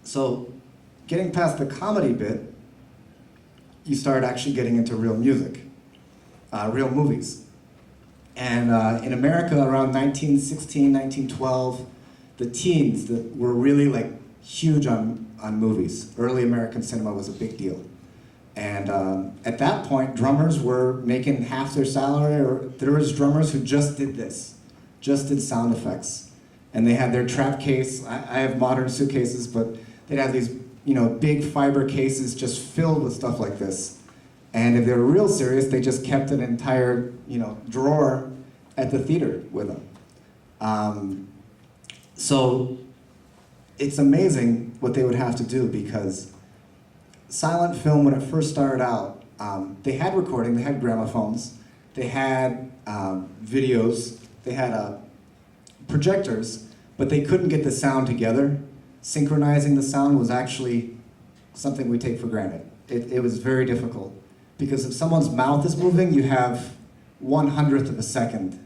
So getting past the comedy bit, you start actually getting into real music, real movies. And in America, around 1916, 1912, the teens that were really like huge on movies. Early American cinema was a big deal. And at that point, drummers were making half their salary, or there was drummers who just did this, just did sound effects. And they had their trap case. I have modern suitcases, but they'd have these, big fiber cases just filled with stuff like this. And if they were real serious, they just kept an entire, drawer at the theater with them. So it's amazing what they would have to do, because silent film, when it first started out, they had recording, they had gramophones, they had videos, they had projectors, but they couldn't get the sound together. Synchronizing the sound was actually something we take for granted. It was very difficult, because if someone's mouth is moving, you have 1/100th of a second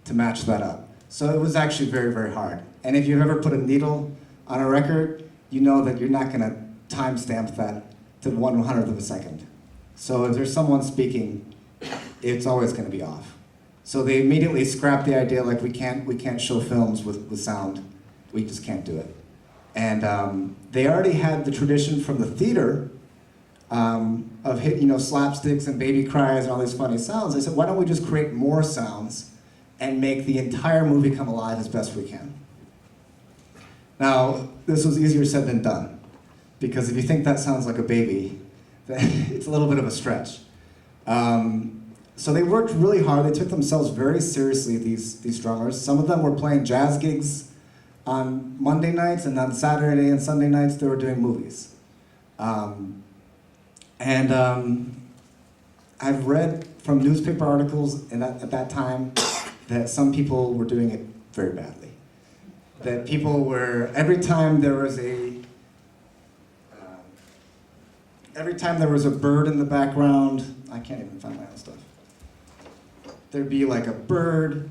to match that up. So it was actually very, very hard. And if you've ever put a needle on a record, you know that you're not gonna timestamp that to 1/100th of a second. So if there's someone speaking, it's always gonna be off. So they immediately scrapped the idea, like, we can't show films with sound. We just can't do it. And they already had the tradition from the theater of slapsticks and baby cries and all these funny sounds. They said, why don't we just create more sounds and make the entire movie come alive as best we can? Now, this was easier said than done, because if you think that sounds like a baby, it's a little bit of a stretch. So they worked really hard. They took themselves very seriously, these drummers. Some of them were playing jazz gigs on Monday nights, and on Saturday and Sunday nights they were doing movies. I've read from newspaper articles at that time that some people were doing it very badly. That people were, every time there was a bird in the background, I can't even find my own stuff. There'd be like a bird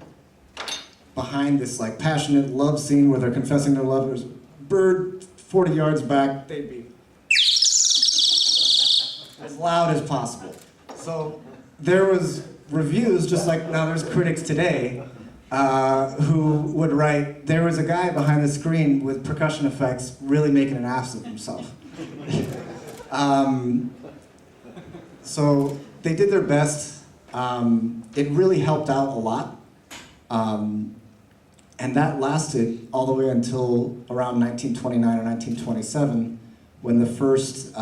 behind this like passionate love scene where they're confessing their love. There's a bird 40 yards back, they'd be as loud as possible. So there was reviews, just like now there's critics today, who would write, there was a guy behind the screen with percussion effects really making an ass of himself. So they did their best. It really helped out a lot. And that lasted all the way until around 1929 or 1927, when the first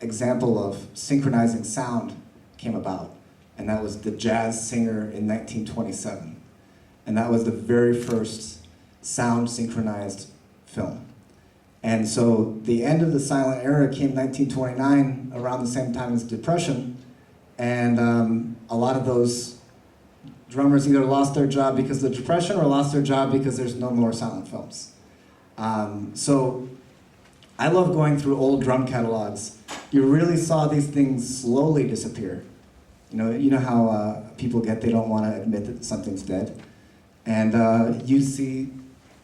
example of synchronizing sound came about. And that was The Jazz Singer in 1927. And that was the very first sound synchronized film. And so the end of the silent era came 1929, around the same time as Depression. And a lot of those drummers either lost their job because of the Depression or lost their job because there's no more silent films. So I love going through old drum catalogs. You really saw these things slowly disappear. You know how people get, they don't want to admit that something's dead. And you see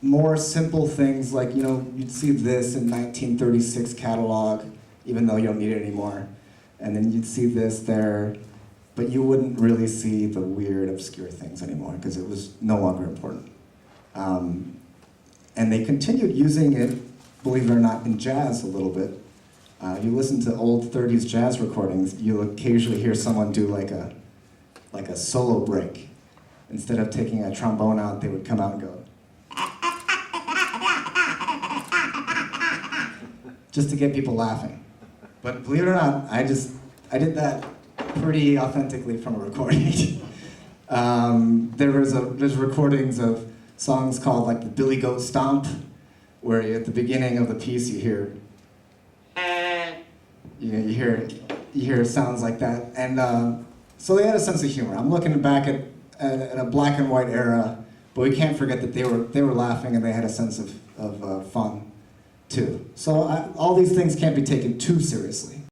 more simple things like, you'd see this in 1936 catalog, even though you don't need it anymore. And then you'd see this there, but you wouldn't really see the weird, obscure things anymore because it was no longer important. And they continued using it, believe it or not, in jazz a little bit. You listen to old 30s jazz recordings, you'll occasionally hear someone do like a solo break. Instead of taking a trombone out, they would come out and go, just to get people laughing. But believe it or not, I did that pretty authentically from a recording. There's recordings of songs called like the Billy Goat Stomp, where at the beginning of the piece you hear, you hear sounds like that. And so they had a sense of humor. I'm looking back at a black and white era, but we can't forget that they were laughing and they had a sense of fun too. So all these things can't be taken too seriously.